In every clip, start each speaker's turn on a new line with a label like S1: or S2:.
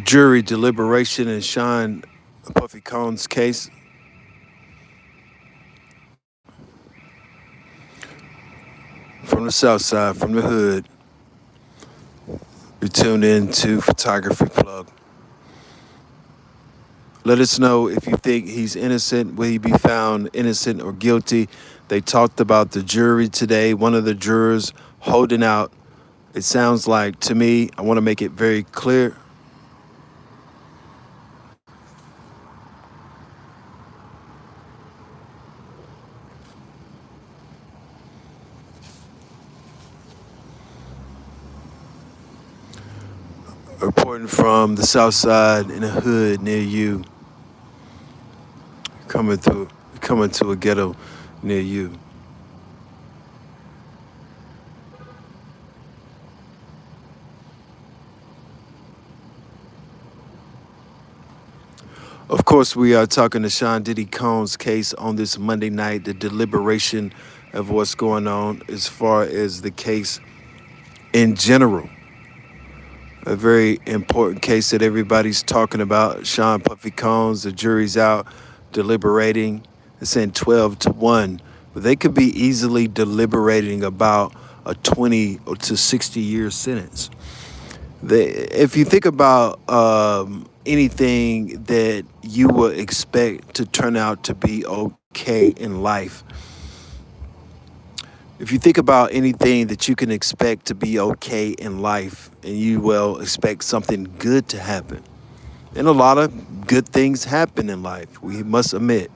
S1: Jury deliberation in Sean Puffy Combs case. From the south side, from the hood, you're tuned in to Photography Plug. Let us know if you think he's innocent. Will he be found innocent or guilty? They talked about the jury today. One of the jurors holding out. It sounds like, to me, I want to make it very clear. Reporting from the south side in a hood near you, coming to a ghetto near you. Of course, we are talking to Sean Diddy Combs' case on this Monday night, the deliberation of what's going on as far as the case in general. A very important case that everybody's talking about. Sean Puffy Combs, the jury's out deliberating. It's saying 12-1. But they could be easily deliberating about a 20 to 60-year sentence. If you think about anything that you would expect to turn out to be okay in life, if you think about anything that you can expect to be okay in life, and you will expect something good to happen, and a lot of good things happen in life, we must admit.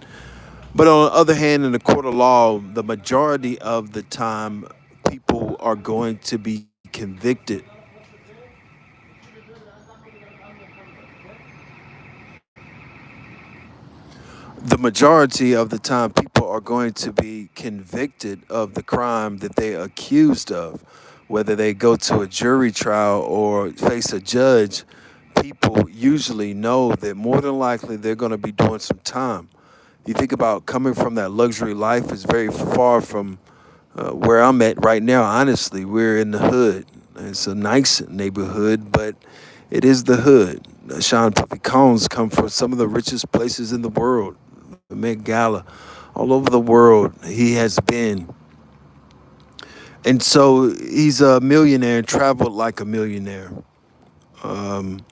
S1: But on the other hand, in the court of law, the majority of the time, people are going to be convicted. The majority of the time, people are going to be convicted of the crime that they're accused of. Whether they go to a jury trial or face a judge, people usually know that more than likely they're going to be doing some time. You think about coming from that luxury life is very far from where I'm at right now. Honestly, we're in the hood. It's a nice neighborhood, but it is the hood. Sean Puffy Combs come from some of the richest places in the world. The Met Gala, all over the world he has been. And so he's a millionaire, traveled like a millionaire. Um,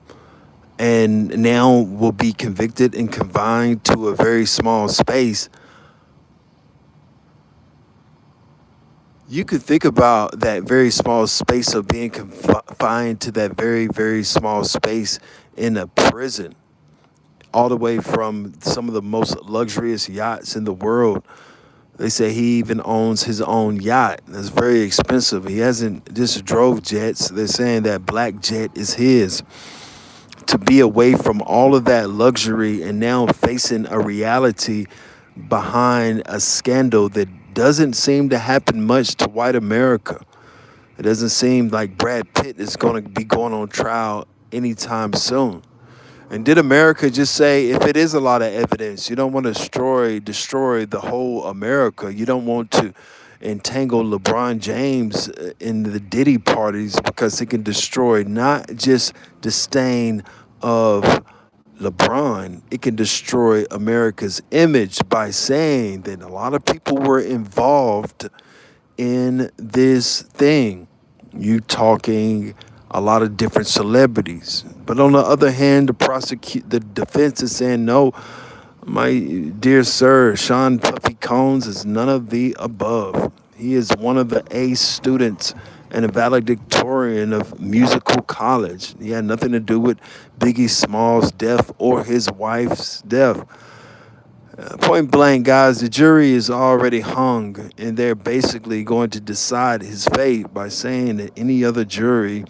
S1: and now will be convicted and confined to a very small space. You could think about that very small space of being confined to that very, very small space in a prison, all the way from some of the most luxurious yachts in the world. They say he even owns his own yacht. That's very expensive. He hasn't just drove jets. They're saying that black jet is his. To be away from all of that luxury and now facing a reality behind a scandal that doesn't seem to happen much to white America. It doesn't seem like Brad Pitt is going to be going on trial anytime soon. And did America just say, if it is a lot of evidence, you don't want to destroy the whole America. You don't want to entangle LeBron James in the Diddy parties because it can destroy not just the stain of LeBron, it can destroy America's image by saying that a lot of people were involved in this thing. You talking a lot of different celebrities. But on the other hand, the defense is saying, no, my dear sir, Sean Puffy Combs is none of the above. He is one of the A students and a valedictorian of musical college. He had nothing to do with Biggie Small's death or his wife's death. Point blank, guys, the jury is already hung, and they're basically going to decide his fate by saying that any other jury,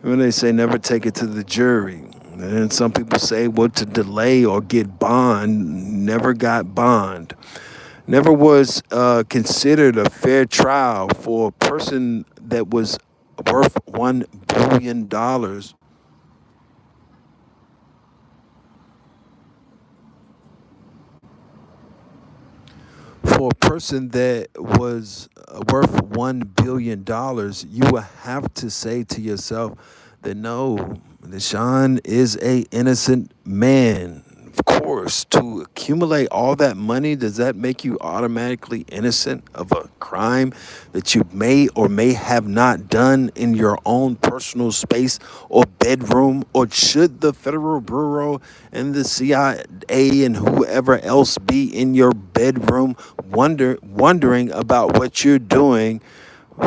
S1: when they say never take it to the jury. And then some people say, well, to delay or get bond, never got bond. Never was considered a fair trial for a person that was worth $1 billion. For a person that was worth $1 billion, you will have to say to yourself that no, that Sean is a innocent man. Of course, to accumulate all that money, does that make you automatically innocent of a crime that you may or may have not done in your own personal space or bedroom? Or should the Federal Bureau and the CIA and whoever else be in your bedroom wondering about what you're doing,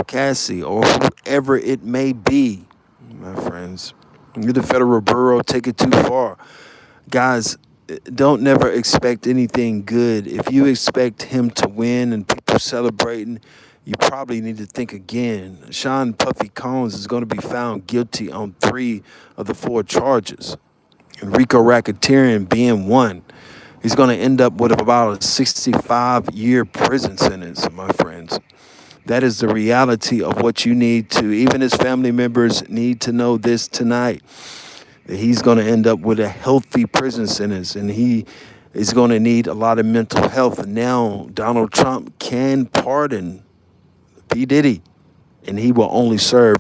S1: Cassie, or whoever it may be? My friends, the Federal Bureau take it too far. Guys, don't never expect anything good. If you expect him to win and people celebrating, you probably need to think again. Sean Puffy Combs is going to be found guilty on 3 of the 4 charges, and Rico racketeering being one. He's going to end up with about a 65-year prison sentence, my friends. That is the reality of what you need to, even his family members need to know this tonight, that he's going to end up with a healthy prison sentence, and he is going to need a lot of mental health. Now, Donald Trump can pardon P. Diddy, and he will only serve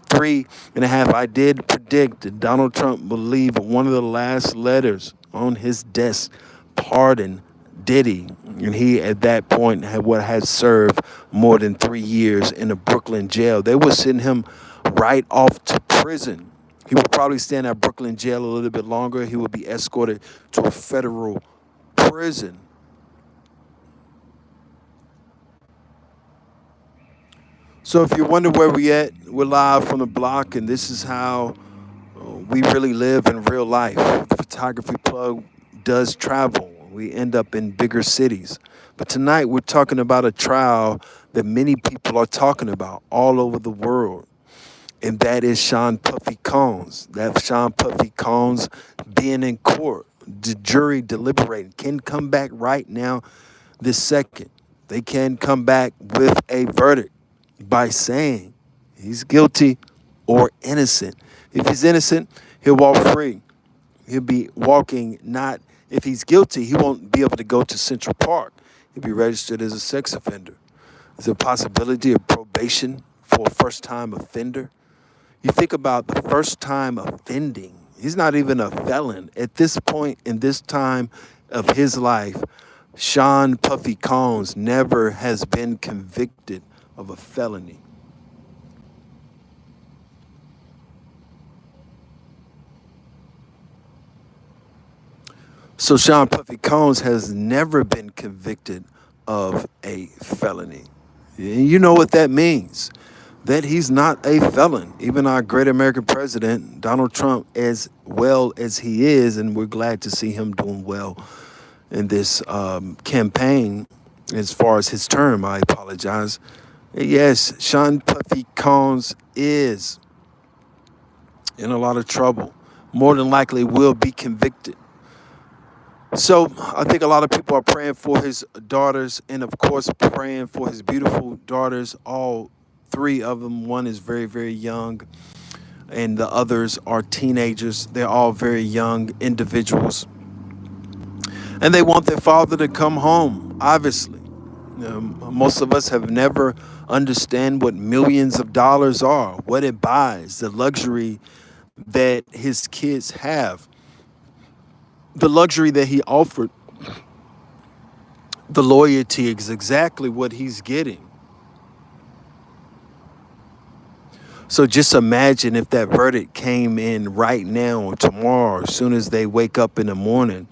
S1: 3.5. I did predict that Donald Trump will leave one of the last letters on his desk, pardon Diddy, and he at that point had served more than 3 years in a Brooklyn jail. They would send him right off to prison. He would probably stay in that Brooklyn jail a little bit longer. He would be escorted to a federal prison. So if you wonder where we at, we're live from the block, and this is how we really live in real life. The photography plug does travel. We end up in bigger cities. But tonight we're talking about a trial that many people are talking about all over the world. And that is Sean Puffy Combs. That Sean Puffy Combs being in court. The jury deliberating can come back right now this second. They can come back with a verdict by saying he's guilty or innocent. If he's innocent, he'll walk free. He'll be walking not, if he's guilty, he won't be able to go to Central Park. He'll be registered as a sex offender. There's a possibility of probation for a first-time offender. You think about the first time offending. He's not even a felon. At this point in this time of his life, Sean Puffy Combs never has been convicted of a felony. So Sean Puffy Combs has never been convicted of a felony. And you know what that means. That he's not a felon. Even our great American president, Donald Trump, as well as he is, and we're glad to see him doing well in this campaign as far as his term, I apologize. Yes, Sean Puffy Combs is in a lot of trouble. More than likely will be convicted. So I think a lot of people are praying for his daughters, and of course praying for his beautiful daughters, all 3 of them. One is very, very young, and the others are teenagers. They're all very young individuals. And they want their father to come home, obviously. Most of us have never understand what millions of dollars are, what it buys, the luxury that his kids have, the luxury that he offered. The loyalty is exactly what he's getting. So just imagine if that verdict came in right now or tomorrow, as soon as they wake up in the morning,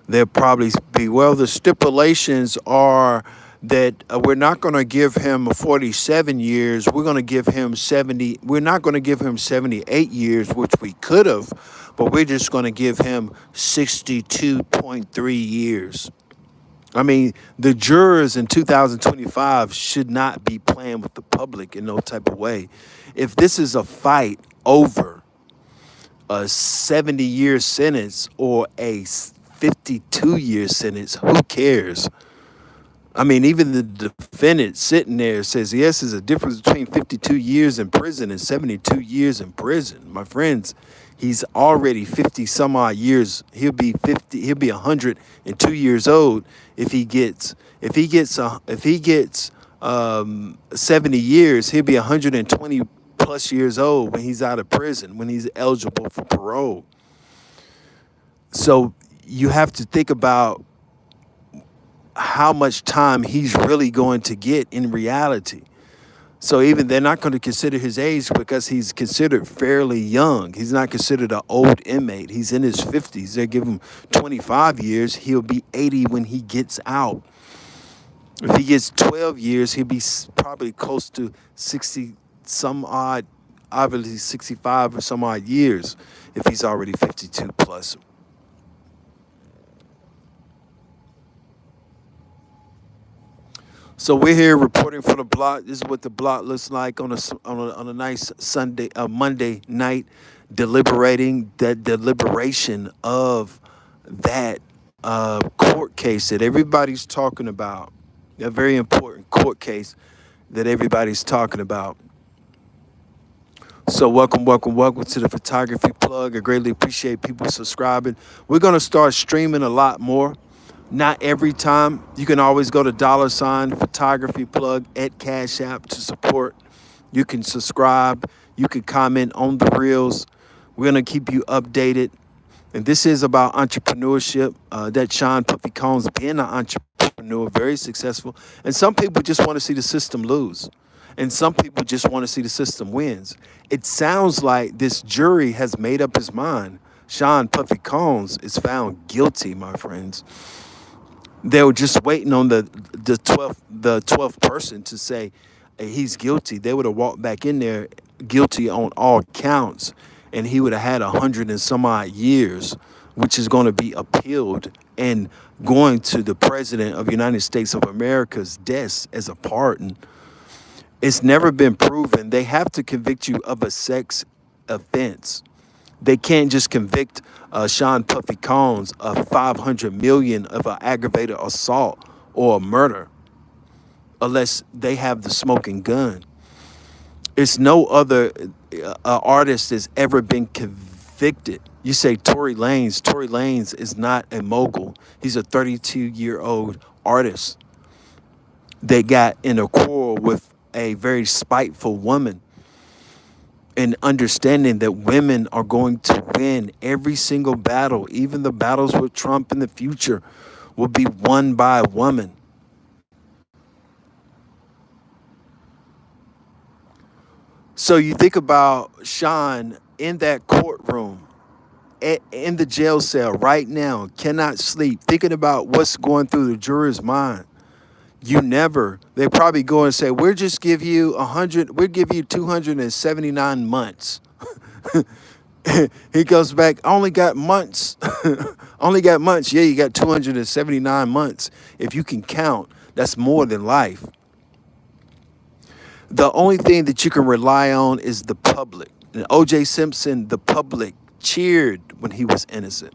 S1: they'll probably be, well, the stipulations are that we're not going to give him 47 years. We're going to give him 70. We're not going to give him 78 years, which we could have, but we're just going to give him 62.3 years. I mean, the jurors in 2025 should not be playing with the public in no type of way. If this is a fight over a 70-year sentence or a 52-year sentence, who cares? I mean, even the defendant sitting there says, yes, there's a difference between 52 years in prison and 72 years in prison. My friends, he's already 50 some odd years. He'll be 102 years old if he gets 70 years, he'll be 120 plus years old when he's out of prison, when he's eligible for parole. So you have to think about how much time he's really going to get in reality. So even they're not going to consider his age because he's considered fairly young. He's not considered an old inmate. He's in his 50s. They give him 25 years. He'll be 80 when he gets out. If he gets 12 years, he'll be probably close to 60 some odd, obviously 65 or some odd years if he's already 52 plus. So we're here reporting for the block. This is what the block looks like on a nice Sunday, Monday night, deliberating that deliberation of that court case that everybody's talking about. A very important court case that everybody's talking about. So welcome to the photography plug. I greatly appreciate people subscribing. We're gonna start streaming a lot more. Not every time. You can always go to $ photography plug at Cash App to support. You can subscribe. You can comment on the reels. We're gonna keep you updated. And this is about entrepreneurship. That Sean Puffy Combs being an entrepreneur, very successful. And some people just want to see the system lose. And some people just want to see the system wins. It sounds like this jury has made up his mind. Sean Puffy Combs is found guilty, my friends. They were just waiting on the 12th person to say hey, he's guilty. They would have walked back in there guilty on all counts, and he would have had 100 and some odd years, which is going to be appealed and going to the president of the United States of America's desk as a pardon. It's never been proven. They have to convict you of a sex offense. They can't just convict Sean Puffy Combs of 500 million of an aggravated assault or a murder unless they have the smoking gun. It's no other artist that's ever been convicted. You say Tory Lanez. Tory Lanez is not a mogul. He's a 32-year-old artist that got in a quarrel with a very spiteful woman, and understanding that women are going to win every single battle, even the battles with Trump in the future, will be won by a woman. So you think about Sean in that courtroom, in the jail cell right now, cannot sleep, thinking about what's going through the juror's mind. They probably go and say, we'll just give you 279 months. He goes back, I only got months. Only got months. Yeah, you got 279 months. If you can count, that's more than life. The only thing that you can rely on is the public. And O.J. Simpson, the public cheered when he was innocent.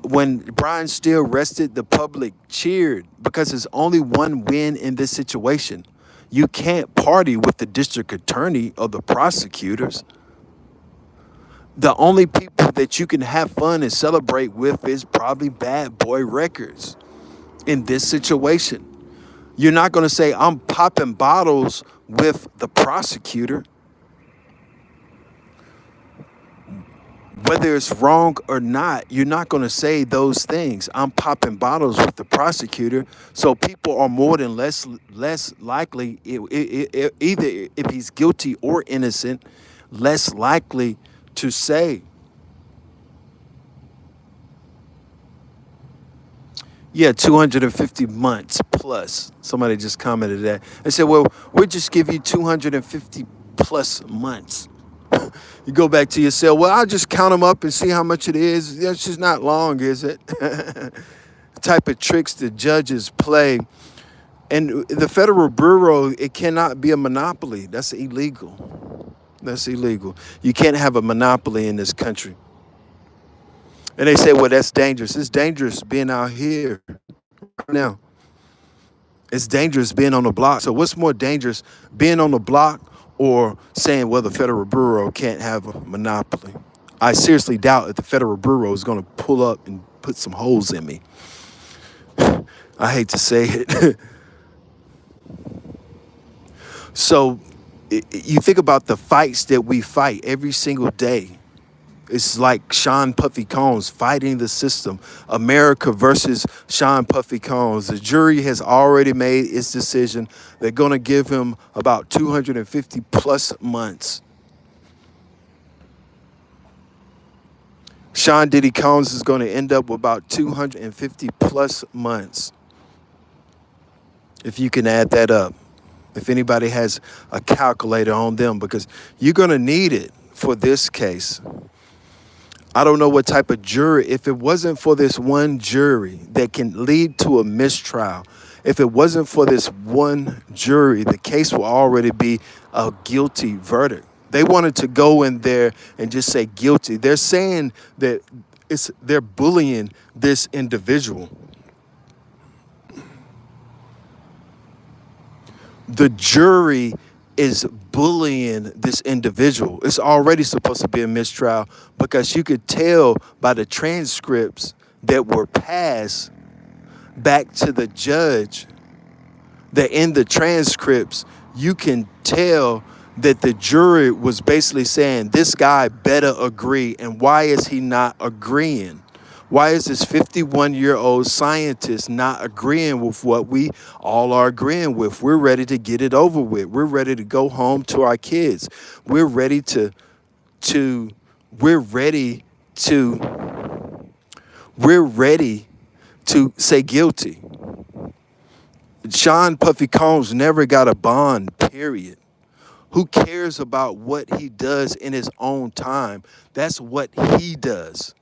S1: When Brian Steele rested, the public cheered because there's only one win in this situation. You can't party with the district attorney or the prosecutors. The only people that you can have fun and celebrate with is probably Bad Boy Records in this situation. You're not going to say, I'm popping bottles with the prosecutor. Whether it's wrong or not, you're not going to say those things. I'm popping bottles with the prosecutor. So people are more than less likely, either if he's guilty or innocent, less likely to say, yeah, 250 months plus. Somebody just commented that. They said, well, we'll just give you 250 plus months. You go back to your cell. Well, I'll just count them up and see how much it is. That's just not long, is it? Type of tricks the judges play. And the Federal Bureau, it cannot be a monopoly. That's illegal. That's illegal. You can't have a monopoly in this country. And they say, well, that's dangerous. It's dangerous being out here right now. It's dangerous being on the block. So what's more dangerous, being on the block or saying, well, the Federal Bureau can't have a monopoly? I seriously doubt that the Federal Bureau is going to pull up and put some holes in me. I hate to say it. So You think about the fights that we fight every single day. It's like Sean Puffy Combs fighting the system. America versus Sean Puffy Combs. The jury has already made its decision. They're going to give him about 250 plus months. Sean Diddy Combs is going to end up with about 250 plus months. If you can add that up. If anybody has a calculator on them, because you're going to need it for this case. I don't know what type of jury, if it wasn't for this one jury that can lead to a mistrial, if it wasn't for this one jury, the case will already be a guilty verdict. They wanted to go in there and just say guilty. They're saying that they're bullying this individual. The jury is bullying this individual. It's already supposed to be a mistrial because you could tell by the transcripts that were passed back to the judge that in the transcripts, you can tell that the jury was basically saying this guy better agree. And why is he not agreeing? Why is this 51-year-old scientist not agreeing with what we all are agreeing with? We're ready to get it over with. We're ready to go home to our kids. We're ready to we're ready to say guilty. Sean Puffy Combs never got a bond, period. Who cares about what he does in his own time? That's what he does.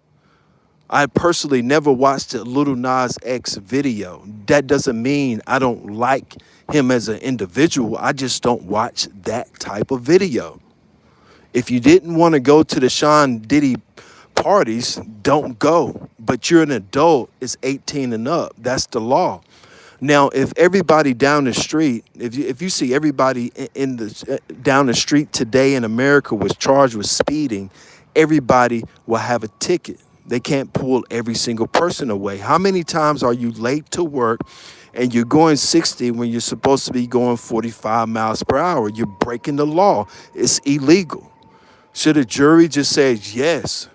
S1: I personally never watched a Lil Nas X video. That doesn't mean I don't like him as an individual. I just don't watch that type of video. If you didn't want to go to the Sean Diddy parties, don't go. But you're an adult, it's 18 and up. That's the law. Now, if everybody down the street, if you see everybody in the down the street today in America was charged with speeding, everybody will have a ticket. They can't pull every single person away. How many times are you late to work and you're going 60 when you're supposed to be going 45 miles per hour? You're breaking the law. It's illegal. Should a jury just say, yes,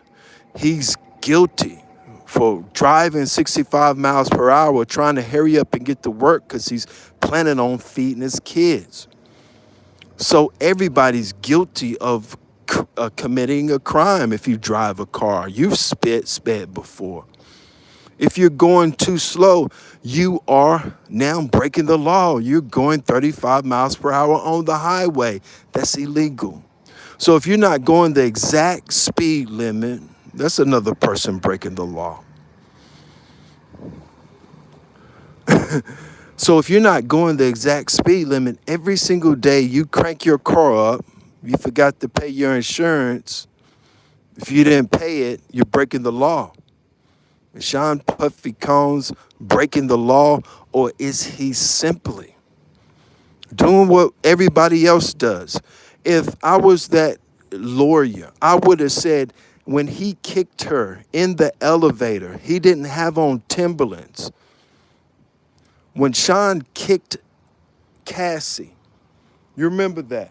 S1: he's guilty for driving 65 miles per hour, trying to hurry up and get to work because he's planning on feeding his kids? So everybody's guilty of committing a crime. If you drive a car, you've sped before. If you're going too slow, you are now breaking the law. You're going 35 miles per hour on the highway. That's illegal. So if you're not going the exact speed limit, that's another person breaking the law. So if you're not going the exact speed limit, every single day you crank your car up, you forgot to pay your insurance. If you didn't pay it, you're breaking the law. Is Sean Puffy Combs breaking the law, or is he simply doing what everybody else does? If I was that lawyer, I would have said when he kicked her in the elevator, he didn't have on Timberlands. When Sean kicked Cassie, you remember that?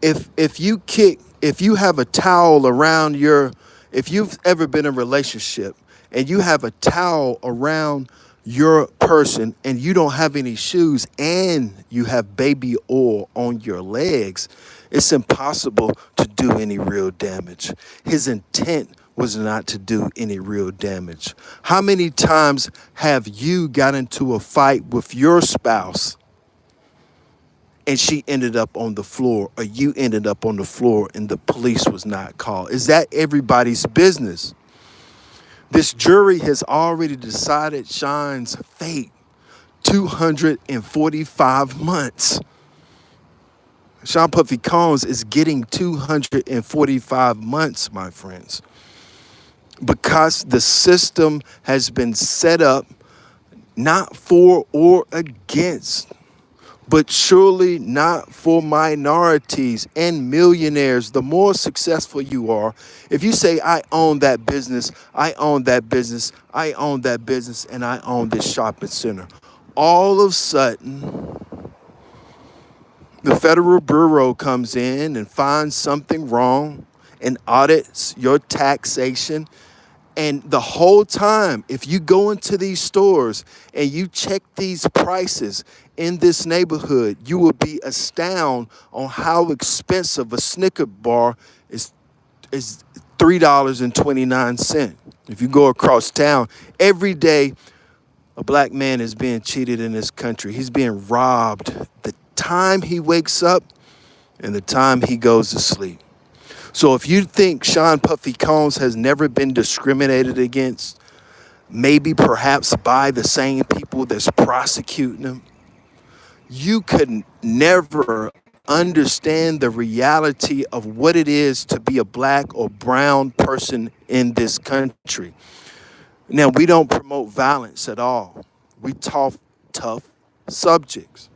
S1: If you have a towel around if you've ever been in a relationship and you have a towel around your person and you don't have any shoes and you have baby oil on your legs, it's impossible to do any real damage. His intent was not to do any real damage. How many times have you got into a fight with your spouse and she ended up on the floor, or you ended up on the floor and the police was not called? Is that everybody's business? This jury has already decided Sean's fate. 245 months. Sean Puffy Combs is getting 245 months, my friends, because the system has been set up not for or against, but surely not for minorities and millionaires. The more successful you are, if you say, I own that business, I own that business, I own that business, and I own this shopping center, all of a sudden, The Federal Bureau comes in and finds something wrong and audits your taxation. And the whole time, if you go into these stores and you check these prices in this neighborhood, you will be astounded on how expensive a Snicker bar is is $3.29. If you go across town, every day a black man is being cheated in this country. He's being robbed the time he wakes up and the time he goes to sleep. So if you think Sean Puffy Combs has never been discriminated against, maybe perhaps by the same people that's prosecuting him, you could never understand the reality of what it is to be a black or brown person in this country. Now, we don't promote violence at all. We talk tough subjects.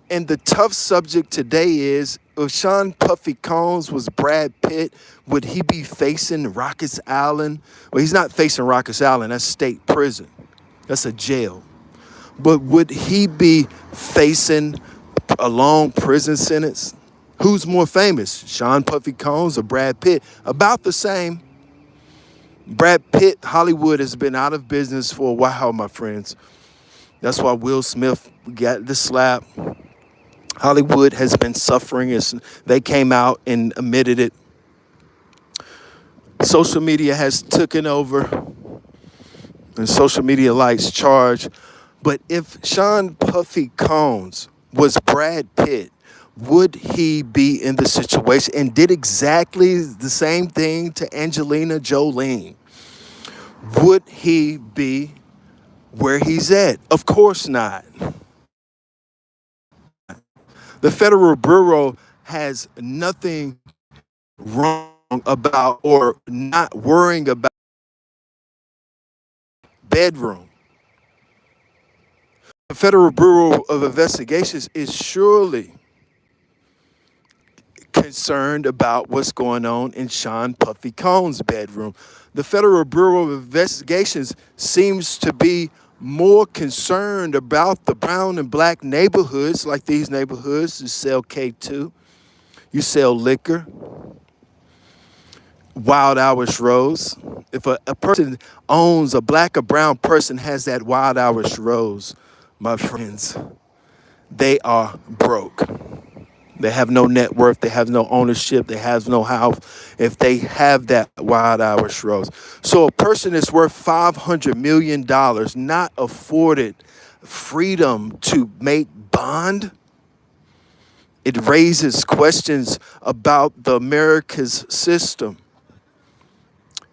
S1: And the tough subject today is, if Sean Puffy Combs was Brad Pitt, would he be facing Rikers Island? Well, he's not facing Rikers Island. That's state prison. That's a jail. But would he be facing a long prison sentence? Who's more famous, Sean Puffy Combs or Brad Pitt? About the same. Brad Pitt, Hollywood has been out of business for a while, my friends. That's why Will Smith got the slap. Hollywood has been suffering as they came out and admitted it. Social media has taken over, and social media likes charge. But if Sean Puffy Combs was Brad Pitt, would he be in the situation and did exactly the same thing to Angelina Jolie? Would he be where he's at? Of course not. The Federal Bureau has nothing wrong about or not worrying about bedroom. The Federal Bureau of Investigations is surely concerned about what's going on in Sean Puffy Combs' bedroom. The Federal Bureau of Investigations seems to be more concerned about the brown and black neighborhoods, like these neighborhoods. You sell K2, you sell liquor, Wild Hours Rose. If a person owns, a black or brown person has that Wild Hours Rose, my friends, they are broke. They have no net worth. They have no ownership. They have no house if they have that Wild Hours Rose. So a person that's worth $500 million not afforded freedom to make bond. It raises questions about the America's system.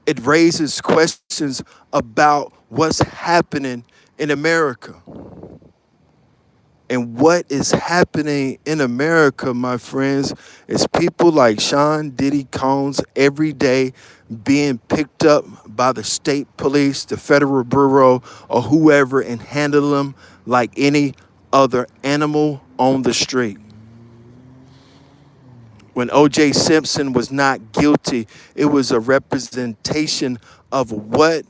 S1: It raises questions about what's happening in America. And what is happening in America, my friends, is people like Sean Diddy Combs every day being picked up by the state police, the Federal Bureau, or whoever, and handle them like any other animal on the street. When O.J. Simpson was not guilty, it was a representation of what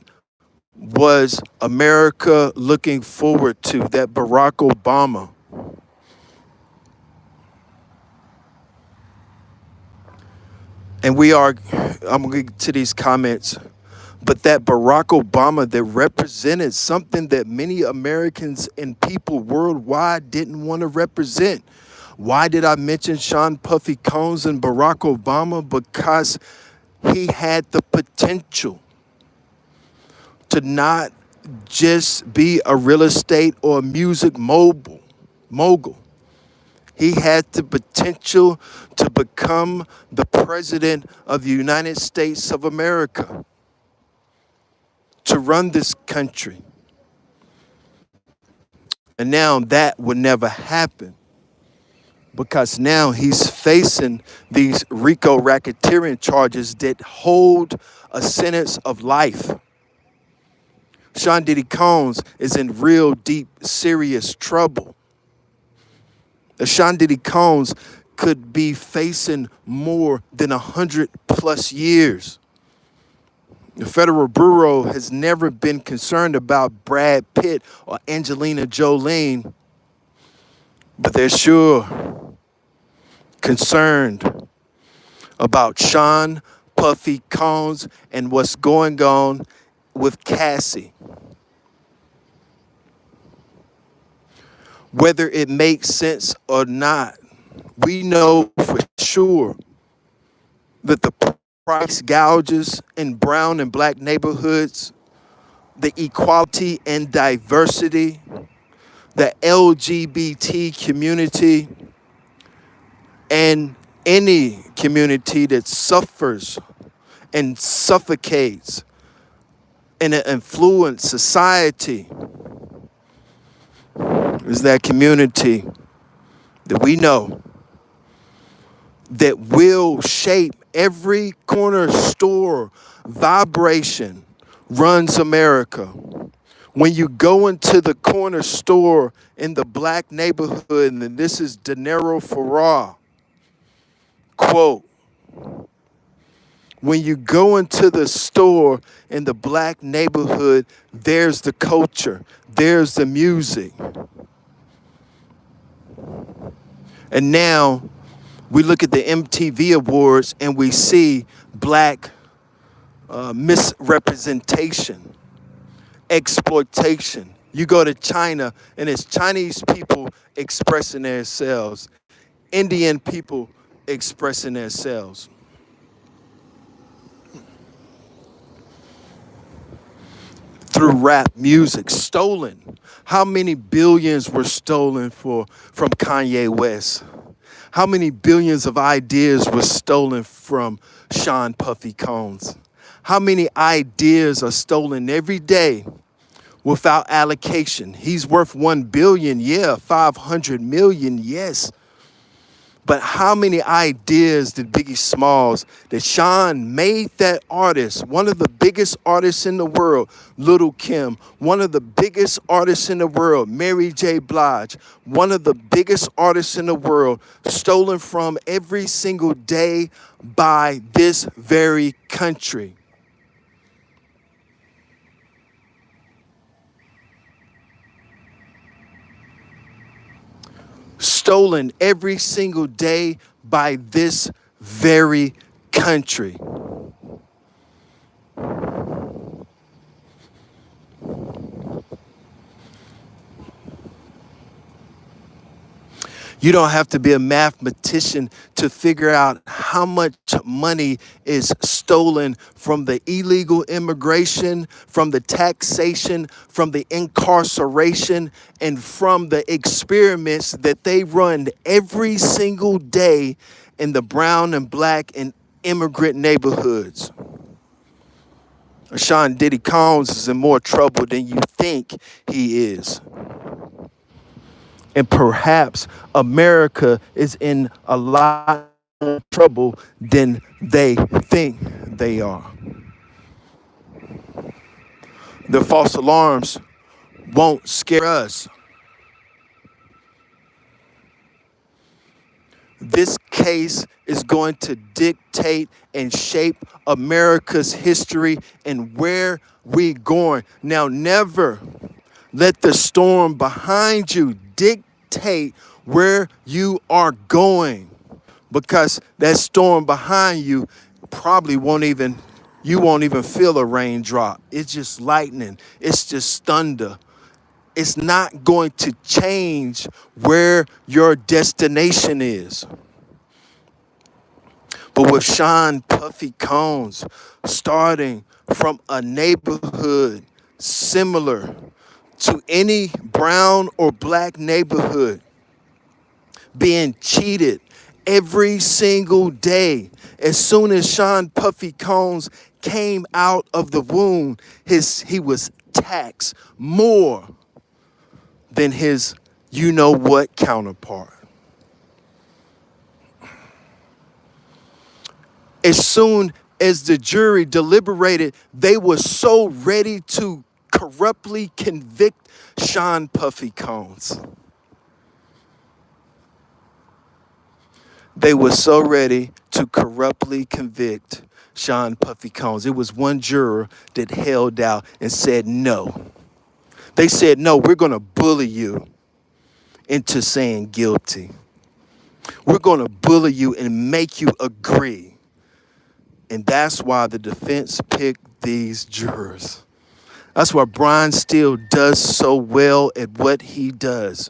S1: was America looking forward to, that Barack Obama. And I'm going to get to these comments, but that Barack Obama that represented something that many Americans and people worldwide didn't want to represent. Why did I mention Sean Puffy Combs and Barack Obama? Because he had the potential to not just be a real estate or music mogul. He had the potential to become the president of the United States of America, to run this country. And now that would never happen because now he's facing these RICO racketeering charges that hold a sentence of life. Sean Diddy Combs is in real deep, serious trouble. Sean Diddy Combs could be facing more than 100+ years. The Federal Bureau has never been concerned about Brad Pitt or Angelina Jolie But they're sure concerned about Sean Puffy Combs and what's going on with Cassie. Whether it makes sense or not, we know for sure that the price gouges in brown and black neighborhoods, the equality and diversity, the LGBT community, and any community that suffers and suffocates in an affluent society is that community that we know that will shape every corner store vibration runs America. When you go into the corner store in the black neighborhood, and this is De Niro Farrar, quote, when you go into the store in the black neighborhood, there's the culture, there's the music. And now we look at the MTV Awards and we see black misrepresentation, exploitation. You go to China and it's Chinese people expressing themselves, Indian people expressing themselves. Through rap music, stolen. How many billions were stolen from Kanye West? How many billions of ideas were stolen from Sean Puffy Combs? How many ideas are stolen every day without allocation? He's worth 1 billion, yeah, 500 million, yes. But how many ideas did Biggie Smalls, that Sean made that artist, one of the biggest artists in the world, Little Kim, one of the biggest artists in the world, Mary J. Blige, one of the biggest artists in the world, stolen from every single day by this very country? Stolen every single day by this very country. You don't have to be a mathematician to figure out how much money is stolen from the illegal immigration, from the taxation, from the incarceration, and from the experiments that they run every single day in the brown and black and immigrant neighborhoods. Sean Diddy Combs is in more trouble than you think he is. And perhaps America is in a lot more trouble than they think they are. The false alarms won't scare us. This case is going to dictate and shape America's history and where we're going. Now, never let the storm behind you dictate where you are going, because that storm behind you probably you won't even feel a raindrop. It's just lightning. It's just thunder. It's not going to change where your destination is. But with Sean Puffy Combs starting from a neighborhood similar to any brown or black neighborhood, being cheated every single day. As soon as Sean Puffy Combs came out of the womb, he was taxed more than his you-know-what counterpart. As soon as the jury deliberated, they were so ready to corruptly convict Sean Puffy Combs. They were so ready to corruptly convict Sean Puffy Combs. It was one juror that held out and said no. They said, no, we're going to bully you. into saying guilty. We're going to bully you and make you agree. And that's why the defense picked these jurors. That's why Brian Steele does so well at what he does.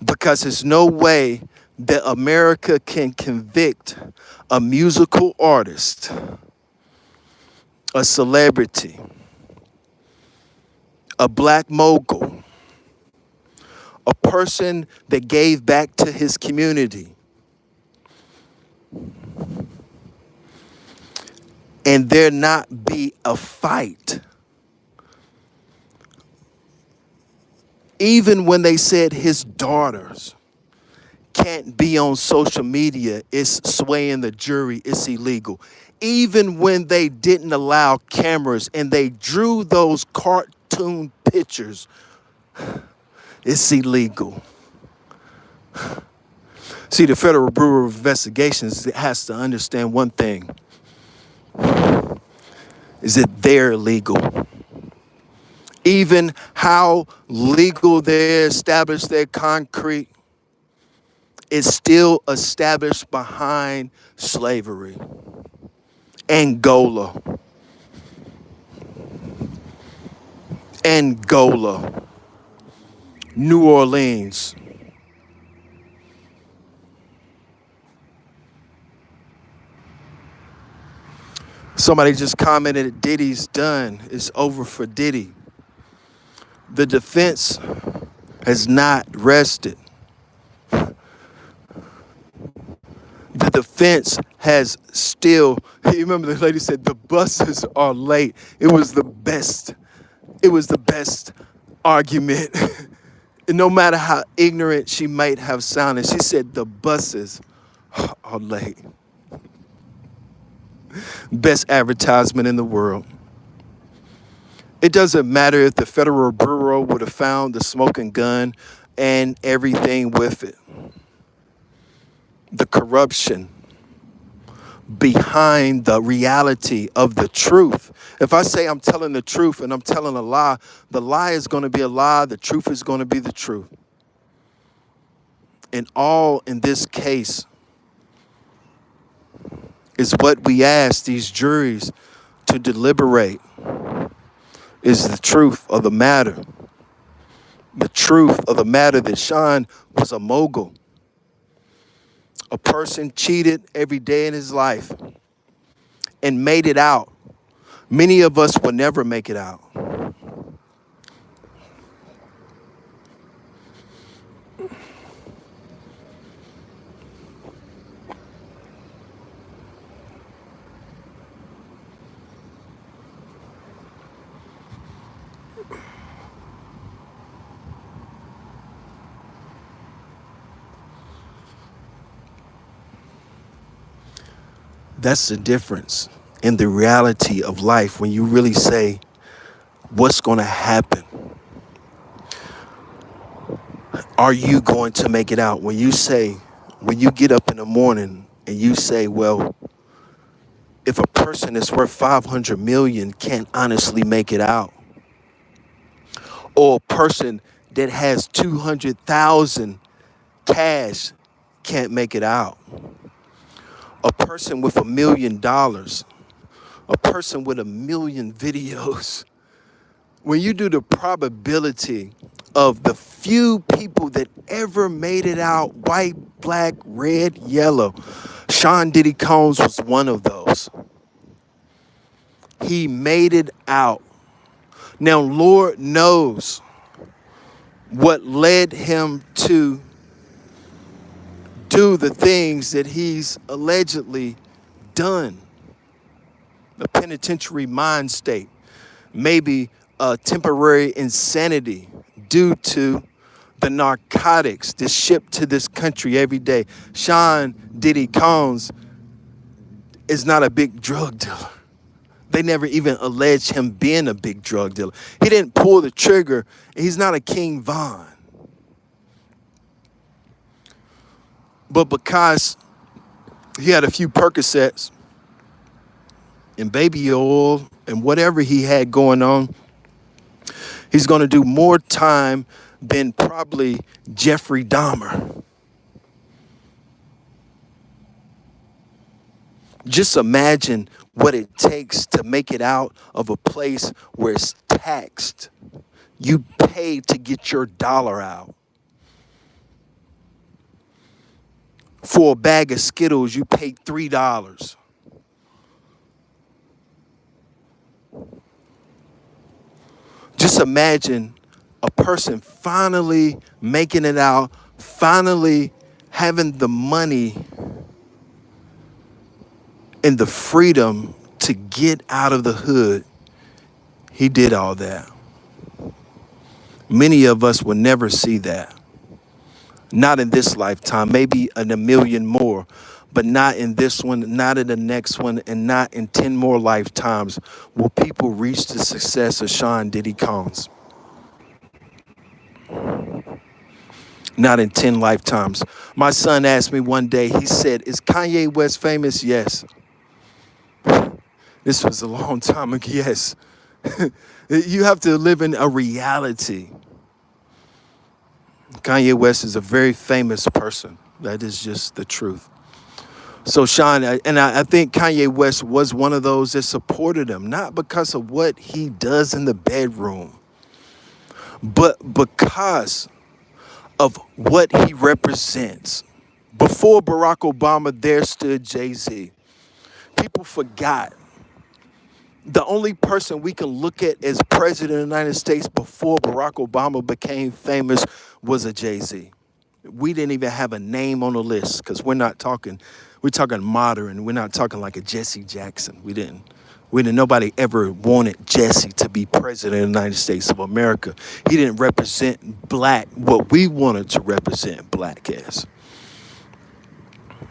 S1: Because there's no way that America can convict a musical artist, a celebrity, a black mogul, a person that gave back to his community, and there not be a fight. Even when they said his daughters can't be on social media, it's swaying the jury, it's illegal. Even when they didn't allow cameras and they drew those cartoon pictures, it's illegal. See, the Federal Bureau of Investigations has to understand one thing, is that they're legal. Even how legal they establish their concrete is still established behind slavery. Angola, New Orleans. Somebody just commented, Diddy's done. It's over for Diddy. The defense has not rested. The defense has still, you remember the lady said, the buses are late. It was the best argument. And no matter how ignorant she might have sounded, she said the buses are late. Best advertisement in the world. It doesn't matter if the Federal Bureau would have found the smoking gun and everything with it. The corruption behind the reality of the truth. If I say I'm telling the truth and I'm telling a lie, the lie is going to be a lie, the truth is going to be the truth. And all in this case is what we ask these juries to deliberate, is the truth of the matter. The truth of the matter that Sean was a mogul. A person cheated every day in his life and made it out. Many of us will never make it out. That's the difference in the reality of life when you really say, what's going to happen? Are you going to make it out? When you get up in the morning and you say, well, if a person that's worth 500 million can't honestly make it out, or a person that has 200,000 cash can't make it out, a person with $1 million, a person with 1 million videos, when you do the probability of the few people that ever made it out, white, black, red, yellow, Sean Diddy Combs was one of those. He made it out. Now, Lord knows what led him to do the things that he's allegedly done. The penitentiary mind state, maybe a temporary insanity due to the narcotics that's shipped to this country every day. Sean Diddy Combs is not a big drug dealer. They never even alleged him being a big drug dealer. He didn't pull the trigger. He's not a King Von. But because he had a few Percocets and baby oil and whatever he had going on, He's going to do more time than probably Jeffrey Dahmer. Just imagine what it takes to make it out of a place where it's taxed. You pay to get your dollar out. For a bag of Skittles, you pay $3. Just imagine a person finally making it out, finally having the money and the freedom to get out of the hood. He did all that. Many of us will never see that. Not in this lifetime, maybe in a million more, but not in this one, not in the next one, and not in 10 more lifetimes will people reach the success of Sean Diddy Combs. Not in 10 lifetimes. My son asked me one day, he said, is Kanye West famous? Yes. This was a long time ago. Yes. You have to live in a reality. Kanye West is a very famous person. That is just the truth. So Sean, and I think Kanye West was one of those that supported him, not because of what he does in the bedroom, but because of what he represents. Before Barack Obama, there stood Jay-Z. People forgot. The only person we can look at as president of the United States before Barack Obama became famous was a Jay-Z. We didn't even have a name on the list because we're talking modern. We're not talking like a Jesse Jackson. We didn't. Nobody ever wanted Jesse to be president of the United States of America. He didn't represent black, what we wanted to represent black as.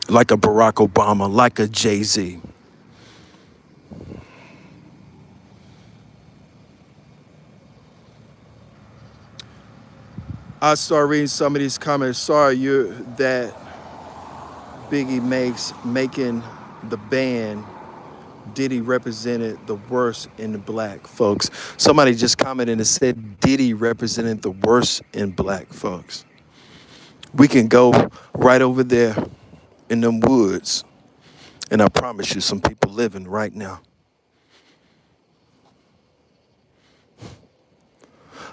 S1: Like a Barack Obama, like a Jay-Z. I start reading some of these comments. Sorry, that Biggie makes making the band Diddy represented the worst in the black folks. Somebody just commented and said Diddy represented the worst in black folks. We can go right over there in them woods, and I promise you some people living right now.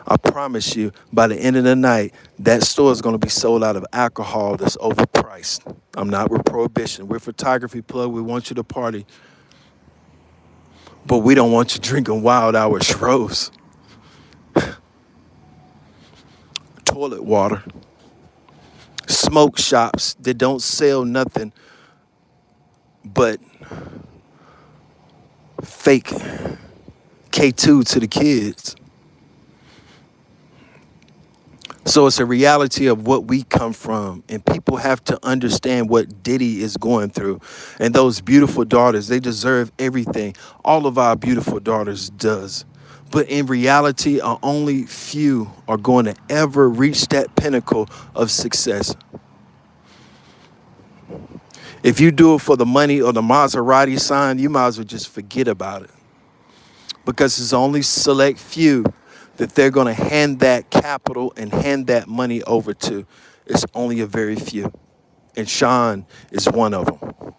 S1: I promise you, by the end of the night, that store is going to be sold out of alcohol that's overpriced. I'm not with prohibition. We're Photography Plug. We want you to party. But we don't want you drinking Wild Hour Schroes. Toilet water. Smoke shops that don't sell nothing but fake K2 to the kids. So it's a reality of what we come from, and people have to understand what Diddy is going through. And those beautiful daughters, they deserve everything. All of our beautiful daughters does. But in reality, only few are going to ever reach that pinnacle of success. If you do it for the money or the Maserati sign, you might as well just forget about it. Because it's only select few that they're going to hand that capital and hand that money over to. It's only a very few. And Sean is one of them.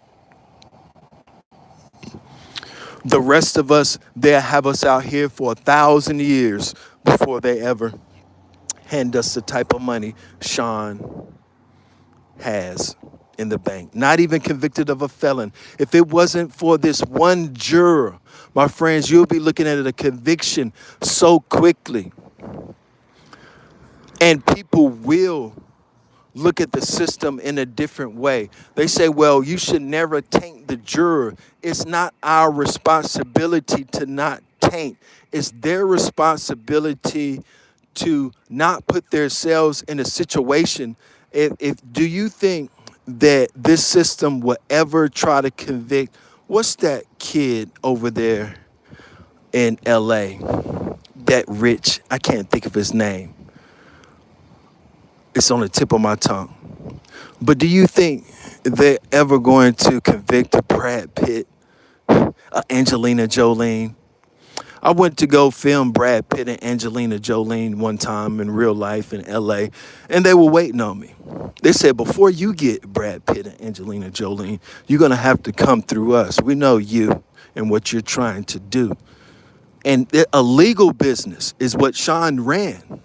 S1: The rest of us, they'll have us out here for 1,000 years before they ever hand us the type of money Sean has in the bank. Not even convicted of a felon. If it wasn't for this one juror, my friends, you'll be looking at a conviction so quickly. And people will look at the system in a different way. They say, well, you should never taint the juror. It's not our responsibility to not taint. It's their responsibility to not put themselves in a situation. If do you think that this system will ever try to convict, what's that kid over there in LA, that rich, I can't think of his name. It's on the tip of my tongue. But do you think they're ever going to convict a Brad Pitt, Angelina Jolie, I went to go film Brad Pitt and Angelina Jolie one time in real life in LA, and they were waiting on me. They said, before you get Brad Pitt and Angelina Jolie, you're going to have to come through us. We know you and what you're trying to do. And a legal business is what Sean ran.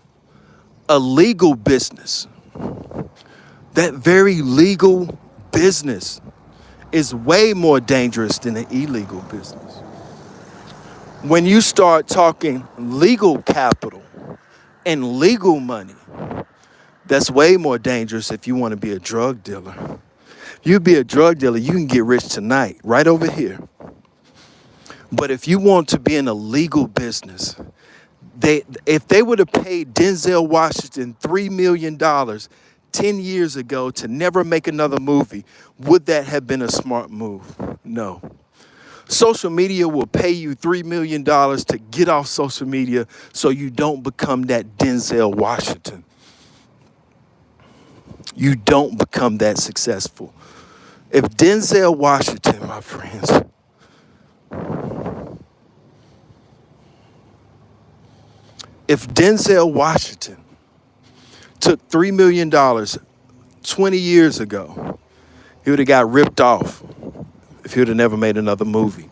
S1: A legal business. That very legal business is way more dangerous than an illegal business. When you start talking legal capital and legal money, that's way more dangerous if you want to be a drug dealer. You be a drug dealer, you can get rich tonight, right over here. But if you want to be in a legal business, if they would have paid Denzel Washington $3 million 10 years ago to never make another movie, would that have been a smart move? No. Social media will pay you $3 million to get off social media so you don't become that Denzel Washington. You don't become that successful. If Denzel Washington, my friends, if Denzel Washington took $3 million 20 years ago, he would have got ripped off if he would have never made another movie.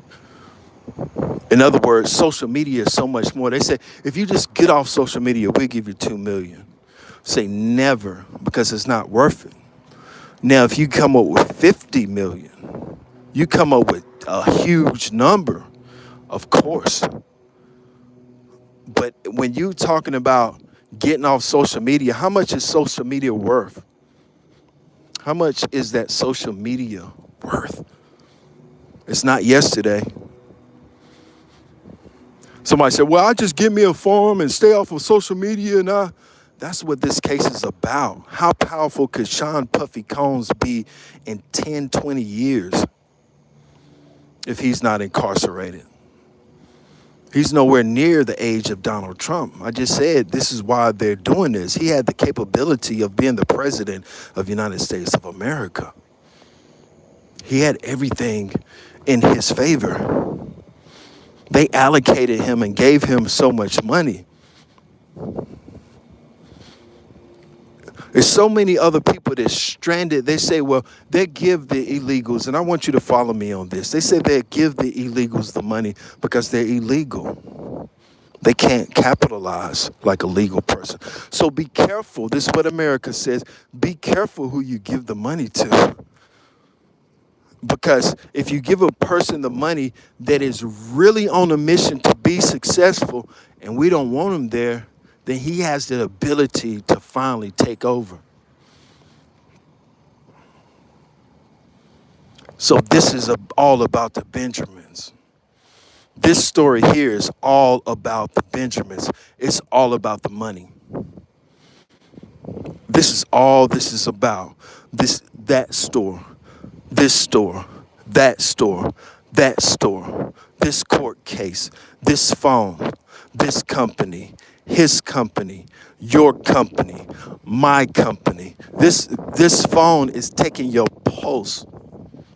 S1: In other words, social media is so much more. They say, if you just get off social media, we'll give you $2 million. Say never, because it's not worth it. Now, if you come up with 50 million, you come up with a huge number, of course. But when you're talking about getting off social media, how much is social media worth? How much is that social media worth? It's not yesterday. Somebody said, well, I just give me a farm and stay off of social media. And that's what this case is about. How powerful could Sean Puffy Combs be in 10, 20 years if he's not incarcerated? He's nowhere near the age of Donald Trump. I just said this is why they're doing this. He had the capability of being the president of the United States of America. He had everything in his favor. They allocated him and gave him so much money. There's so many other people that's stranded. They say, well, they give the illegals, and I want you to follow me on this. They say they give the illegals the money because they're illegal. They can't capitalize like a legal person. So be careful. This is what America says. Be careful who you give the money to. Because if you give a person the money that is really on a mission to be successful, and we don't want him there, then he has the ability to finally take over. So this is all about the Benjamins. This story here is all about the Benjamins. It's all about the money. This is all this is about. That store, this store, that store, that store, this court case, this phone, this company, his company, your company, my company. This phone is taking your pulse.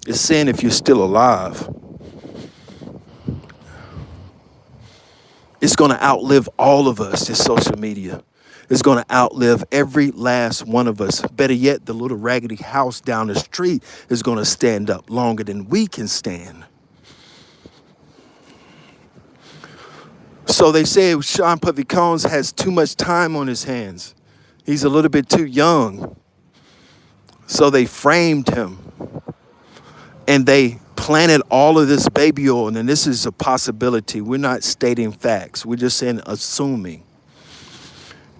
S1: It's saying if you're still alive. It's going to outlive all of us, this social media. It's going to outlive every last one of us. Better yet, the little raggedy house down the street is going to stand up longer than we can stand. So they say Sean Puffy Combs has too much time on his hands. He's a little bit too young. So they framed him. And they planted all of this baby oil. And this is a possibility. We're not stating facts. We're just saying assuming.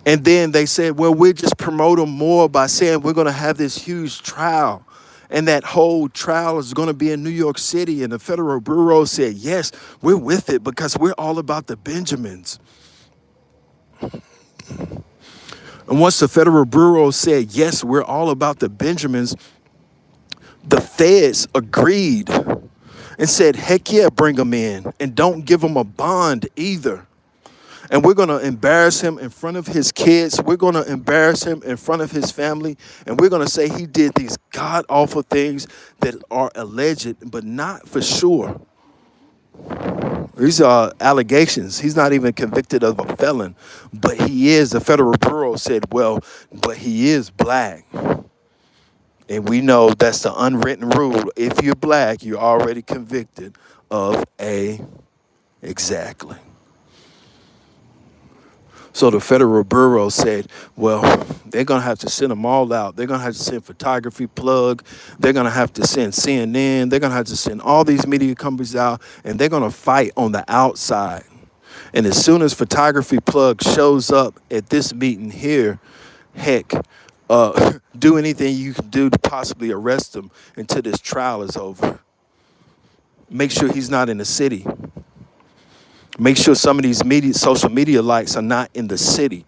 S1: And then they said, well, we'll just promote him more by saying we're going to have this huge trial. And that whole trial is going to be in New York City. And the Federal Bureau said, yes, we're with it because we're all about the Benjamins. And once the Federal Bureau said, yes, we're all about the Benjamins, the feds agreed and said, heck yeah, bring them in. And don't give them a bond either. And we're going to embarrass him in front of his kids. We're going to embarrass him in front of his family. And we're going to say he did these god-awful things that are alleged, but not for sure. These are allegations. He's not even convicted of a felon, but he is. The Federal Bureau said, well, but he is black. And we know that's the unwritten rule. If you're black, you're already convicted of a exactly. So the Federal Bureau said, well, they're going to have to send them all out. They're going to have to send Photography Plug. They're going to have to send CNN. They're going to have to send all these media companies out, and they're going to fight on the outside. And as soon as Photography Plug shows up at this meeting here, heck, do anything you can do to possibly arrest him until this trial is over. Make sure he's not in the city. Make sure some of these social media lights are not in the city.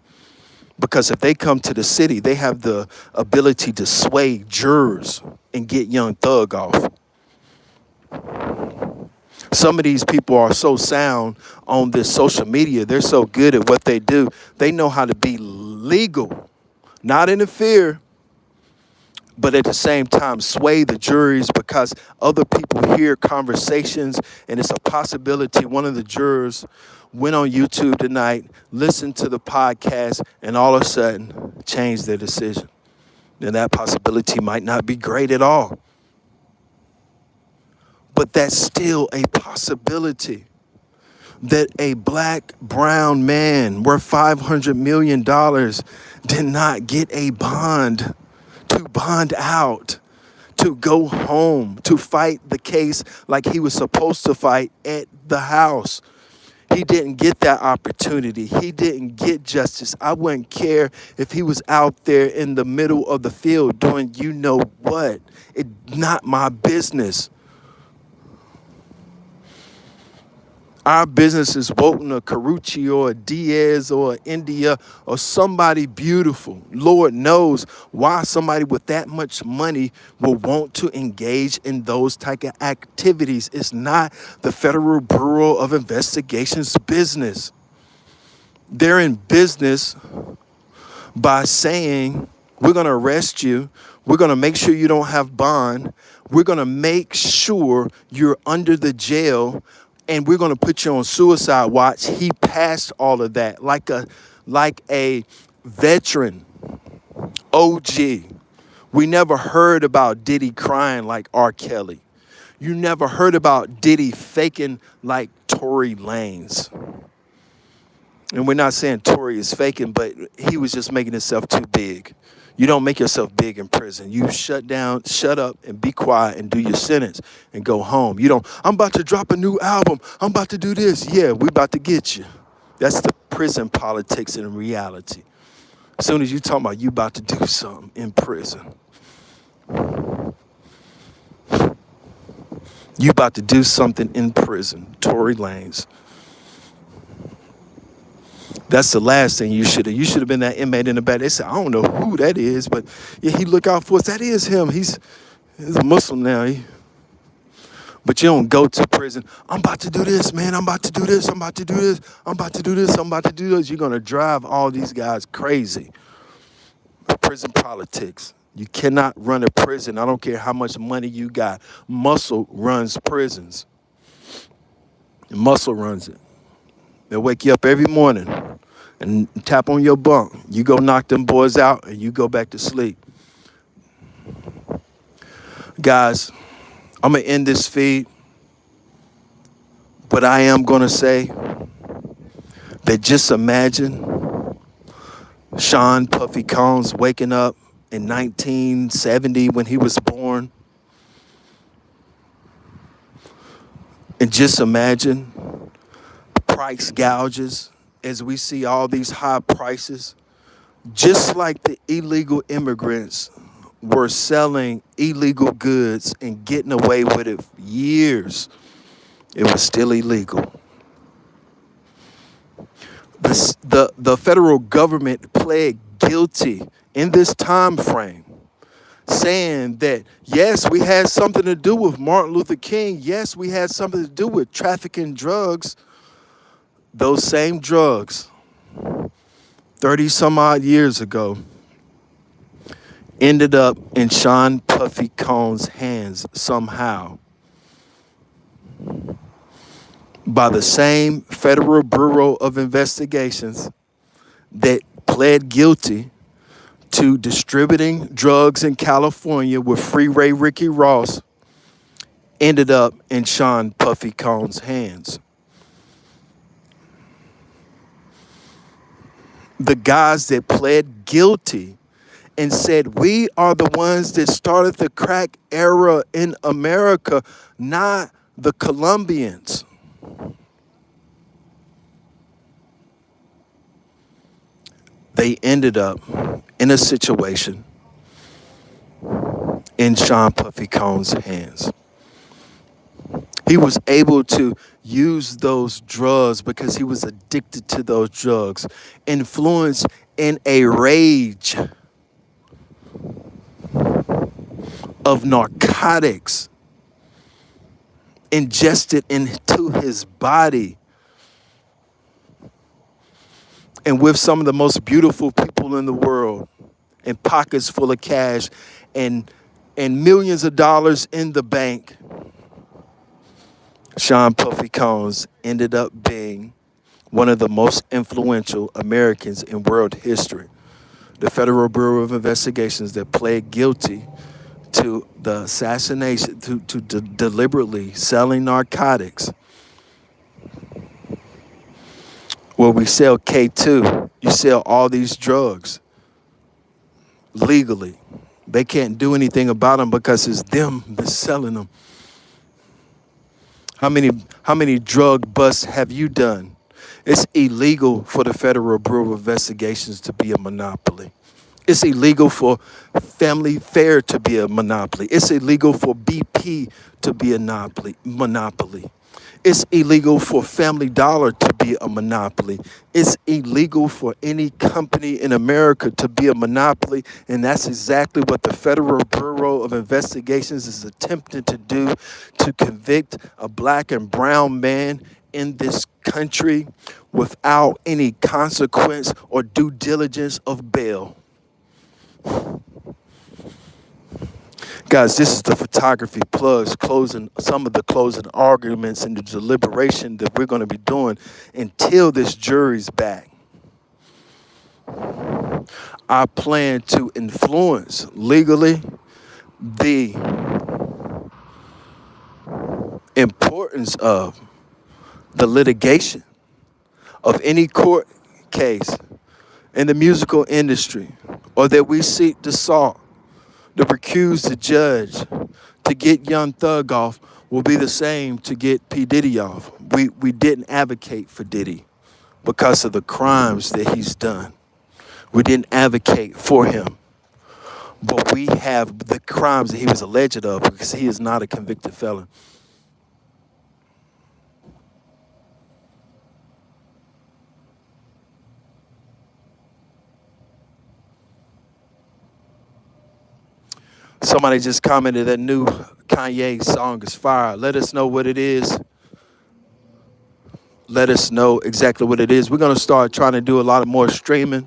S1: Because if they come to the city, they have the ability to sway jurors and get Young Thug off. Some of these people are so sound on this social media. They're so good at what they do. They know how to be legal, not interfere, but at the same time sway the juries because other people hear conversations, and it's a possibility one of the jurors went on YouTube tonight, listened to the podcast, and all of a sudden changed their decision. And that possibility might not be great at all. But that's still a possibility that a black, brown man worth $500 million did not get a bond to bond out, to go home, to fight the case like he was supposed to fight at the house. He didn't get that opportunity. He didn't get justice. I wouldn't care if he was out there in the middle of the field doing you know what. It's not my business. Our business is voting a Carucci or a Diaz or a India or somebody beautiful. Lord knows why somebody with that much money will want to engage in those type of activities. It's not the Federal Bureau of Investigation's business. They're in business by saying, we're going to arrest you. We're going to make sure you don't have bond. We're going to make sure you're under the jail. And we're going to put you on suicide watch. He passed all of that like a veteran OG. We never heard about Diddy crying like R. Kelly. You never heard about Diddy faking like Tory Lanez. And we're not saying Tory is faking, but he was just making himself too big. You don't make yourself big in prison. You shut up and be quiet and do your sentence and go home. You don't, I'm about to drop a new album. I'm about to do this. Yeah, we about to get you. That's the prison politics in reality. As soon as you talk about you about to do something in prison. You about to do something in prison. Tory Lanez. That's the last thing you should have. You should have been that inmate in the back. They said, I don't know who that is, but yeah, he look out for us. That is him. He's a Muslim now. But you don't go to prison. I'm about to do this, man. I'm about to do this. I'm about to do this. I'm about to do this. I'm about to do this. You're going to drive all these guys crazy. Prison politics. You cannot run a prison. I don't care how much money you got. Muscle runs prisons. Muscle runs it. They'll wake you up every morning and tap on your bunk. You go knock them boys out and you go back to sleep. Guys, I'm going to end this feed, but I am going to say that just imagine Sean Puffy Combs waking up in 1970 when he was born. And just imagine price gouges as we see all these high prices, just like the illegal immigrants were selling illegal goods and getting away with it for years. It was still illegal. The federal government pled guilty in this time frame, saying that, yes, we had something to do with Martin Luther King. Yes, we had something to do with trafficking drugs. Those same drugs, 30 some odd years ago, ended up in Sean Puffy Combs' hands somehow. by the same Federal Bureau of Investigations that pled guilty to distributing drugs in California with Freeway Ricky Ross ended up in Sean Puffy Combs' hands. The guys that pled guilty and said, we are the ones that started the crack era in America, not the Colombians. They ended up in a situation in Sean Puffy Combs' hands. He was able to use those drugs because he was addicted to those drugs, influenced in a rage of narcotics ingested into his body. And with some of the most beautiful people in the world, and pockets full of cash, and millions of dollars in the bank, Sean Puffy Combs ended up being one of the most influential Americans in world history. The Federal Bureau of Investigations that pled guilty to the assassination, to deliberately selling narcotics. Where we sell K2, you sell all these drugs legally. They can't do anything about them because it's them that's selling them. How many drug busts have you done? It's illegal for the Federal Bureau of Investigations to be a monopoly. It's illegal for Family Fare to be a monopoly. It's illegal for BP to be a monopoly. It's illegal for Family Dollar to be a monopoly. It's illegal for any company in America to be a monopoly, and that's exactly what the Federal Bureau of Investigations is attempting to do, to convict a black and brown man in this country without any consequence or due diligence of bail. Guys, this is the photography plugs closing some of the closing arguments and the deliberation that we're going to be doing until this jury's back. I plan to influence legally the importance of the litigation of any court case in the musical industry, or that we seek to solve to recuse the judge to get Young Thug off, will be the same to get P. Diddy off. We didn't advocate for Diddy because of the crimes that he's done. We didn't advocate for him. But we have the crimes that he was alleged of because he is not a convicted felon. Somebody just commented that new Kanye song is fire. Let us know what it is. Let us know exactly what it is. We're going to start trying to do a lot of more streaming.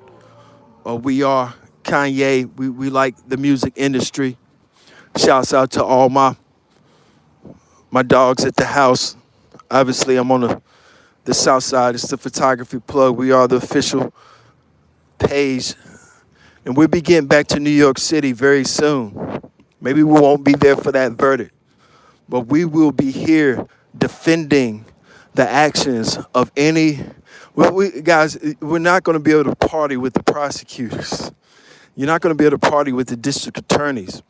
S1: We are Kanye. We like the music industry. Shouts out to all my dogs at the house. Obviously, I'm on the south side. It's the photography plug. We are the official page. And we'll be getting back to New York City very soon. Maybe we won't be there for that verdict, but we will be here defending the actions of any. Guys, we're not going to be able to party with the prosecutors. You're not going to be able to party with the district attorneys.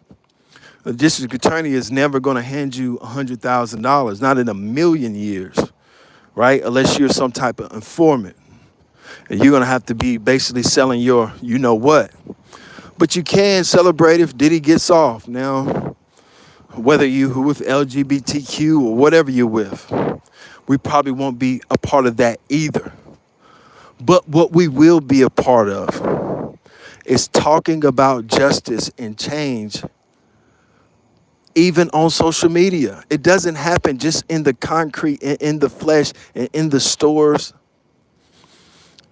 S1: The district attorney is never going to hand you $100,000, not in a million years, right? Unless you're some type of informant. And you're going to have to be basically selling your you know what. But you can celebrate if Diddy gets off. Now, whether you with LGBTQ or whatever you're with, we probably won't be a part of that either. But what we will be a part of is talking about justice and change, even on social media. It doesn't happen just in the concrete, in the flesh, and in the stores.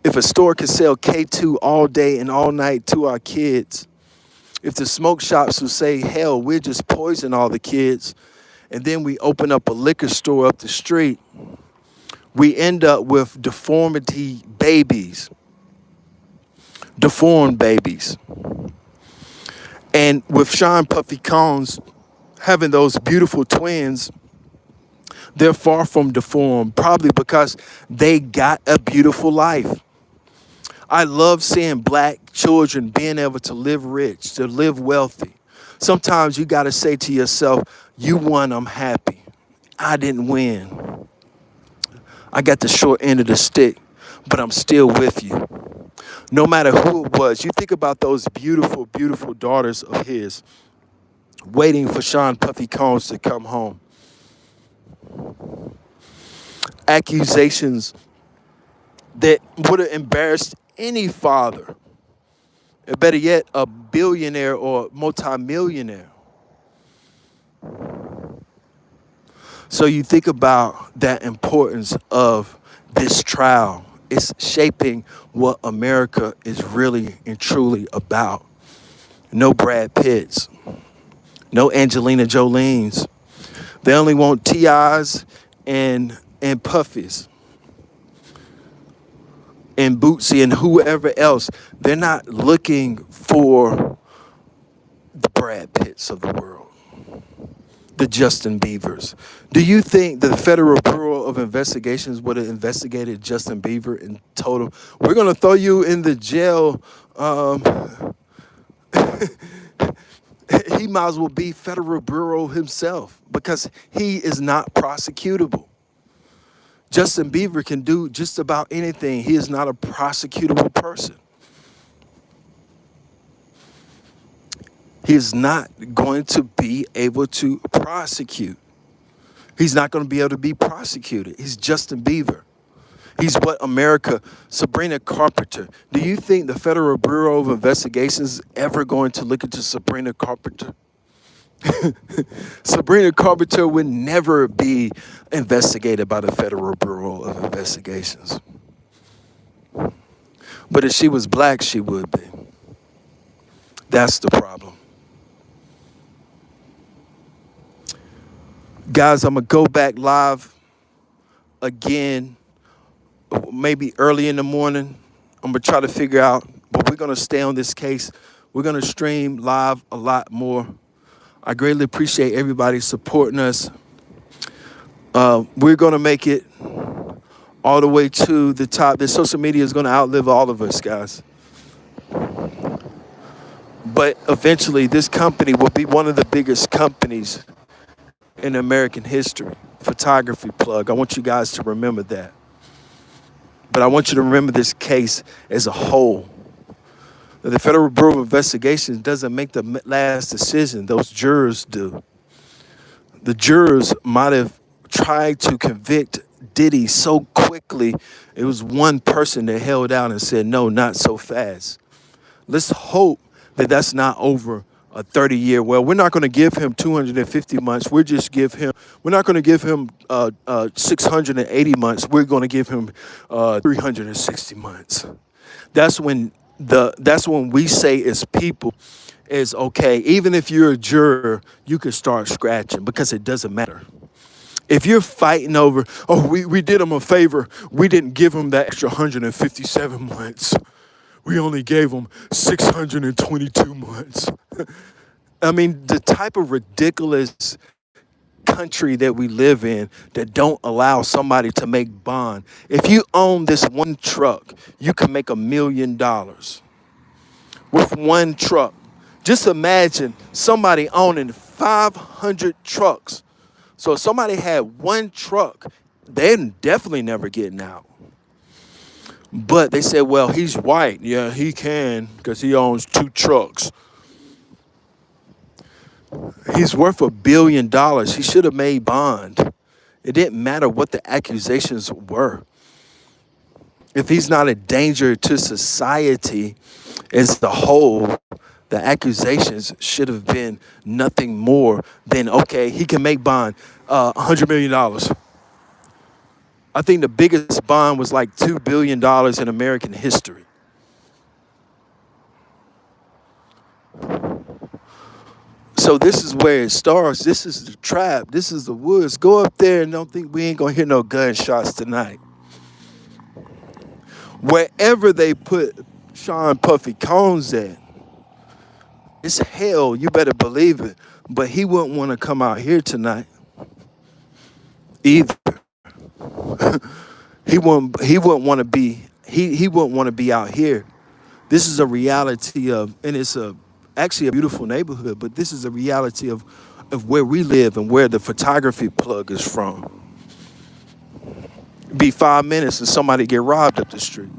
S1: If a store can sell K2 all day and all night to our kids, if the smoke shops will say, hell, we'll just poison all the kids, and then we open up a liquor store up the street we end up with deformity babies, deformed babies. And with Sean Puffy Combs having those beautiful twins, they're far from deformed, probably because they got a beautiful life. I love seeing black children being able to live rich, to live wealthy. Sometimes you got to say to yourself, you won, I'm happy. I didn't win. I got the short end of the stick, but I'm still with you. No matter who it was, you think about those beautiful, beautiful daughters of his waiting for Sean Puffy Combs to come home. Accusations that would have embarrassed any father, or better yet, a billionaire or multimillionaire. So you think about that importance of this trial. It's shaping what America is really and truly about. No Brad Pitts, no Angelina Jolines. They only want T.I.s and Puffies and Bootsy and whoever else. They're not looking for the Brad Pitts of the world, the Justin Biebers. Do you think the Federal Bureau of Investigations would have investigated Justin Bieber in total? We're going to throw you in the jail. He might as well be Federal Bureau himself because he is not prosecutable. Justin Bieber can do just about anything. He is not a prosecutable person. He is not going to be able to prosecute. He's not going to be able to be prosecuted. He's Justin Bieber. He's what America, Sabrina Carpenter. Do you think the Federal Bureau of Investigations is ever going to look into Sabrina Carpenter? Sabrina Carpenter would never be investigated by the Federal Bureau of Investigations. But if she was black, she would be. That's the problem. Guys, I'm going to go back live again, maybe early in the morning. I'm going to try to figure out, but we're going to stay on this case. We're going to stream live a lot more. I greatly appreciate everybody supporting us. We're going to make it all the way to the top. This social media is going to outlive all of us, guys. But eventually, this company will be one of the biggest companies in American history. Photography plug. I want you guys to remember that. But I want you to remember this case as a whole. The Federal Bureau of Investigation doesn't make the last decision. Those jurors do. The jurors might have tried to convict Diddy so quickly, it was one person that held out and said, no, not so fast. Let's hope that that's not over a 30-year. Well, we're not going to give him 250 months. We're not going to give him 680 months. We're going to give him 360 months. That's when we say as people is okay. Even if you're a juror, you can start scratching because it doesn't matter. If you're fighting over, we did him a favor. We didn't give him that extra 157 months. We only gave him 622 months. I mean, the type of ridiculous country that we live in that don't allow somebody to make bond. If you own this one truck, you can make $1 million with one truck. Just imagine somebody owning 500 trucks. So if somebody had one truck, they're definitely never getting out. But they said, well, he's white. Yeah, he can because he owns 2 trucks. He's worth $1 billion. He should have made bond. It didn't matter what the accusations were. If he's not a danger to society as the whole, the accusations should have been nothing more than, okay, he can make bond, $100 million. I think the biggest bond was like $2 billion in American history. So this is where it starts. This is the trap. This is the woods. Go up there and don't think we ain't gonna hear no gunshots tonight. Wherever they put Sean Puffy Combs at, it's hell. You better believe it. But he wouldn't want to come out here tonight either. He wouldn't want to be. He wouldn't want to be out here. This is a reality of, and it's actually a beautiful neighborhood. But this is a reality of where we live and where the photography plug is from. Be 5 minutes and somebody get robbed up the street.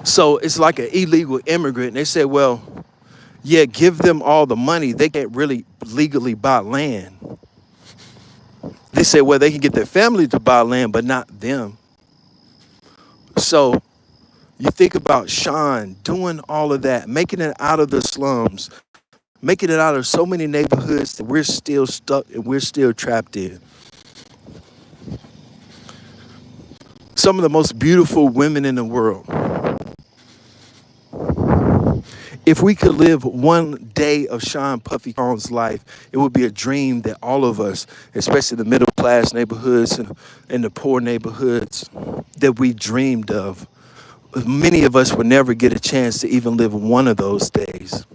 S1: So it's like an illegal immigrant. They say, well, yeah, give them all the money. They can't really legally buy land. They say, well, they can get their family to buy land, but not them. So you think about Sean doing all of that, making it out of the slums, making it out of so many neighborhoods that we're still stuck and we're still trapped in. Some of the most beautiful women in the world. If we could live one day of Sean Puffy Combs' life, it would be a dream that all of us, especially the middle class neighborhoods and the poor neighborhoods, that we dreamed of. Many of us would never get a chance to even live one of those days.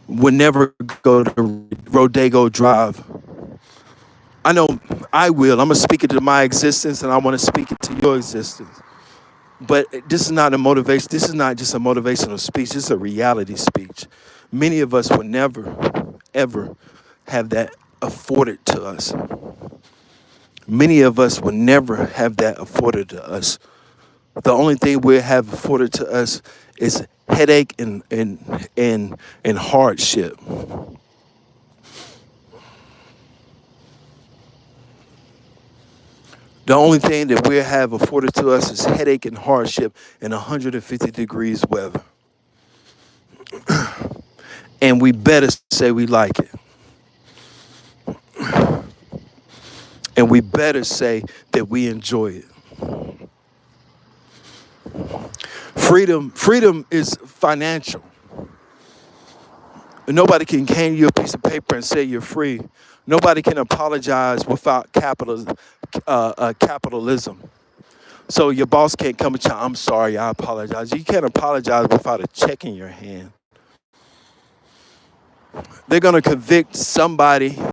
S1: Would never go to Rodeo Drive. I know I will. I'm going to speak it to my existence, and I want to speak it to your existence. But this is not a motivation. This is not just a motivational speech. This is a reality speech. Many of us will never, ever have that afforded to us. Many of us will never have that afforded to us. The only thing we'll have afforded to us is headache and hardship. The only thing that we'll have afforded to us is headache and hardship in 150 degrees weather. And we better say we like it. And we better say that we enjoy it. Freedom is financial. Nobody can hand you a piece of paper and say you're free. Nobody can apologize without capitalism. So your boss can't come and tell you, I'm sorry, I apologize. You can't apologize without a check in your hand. They're going to convict somebody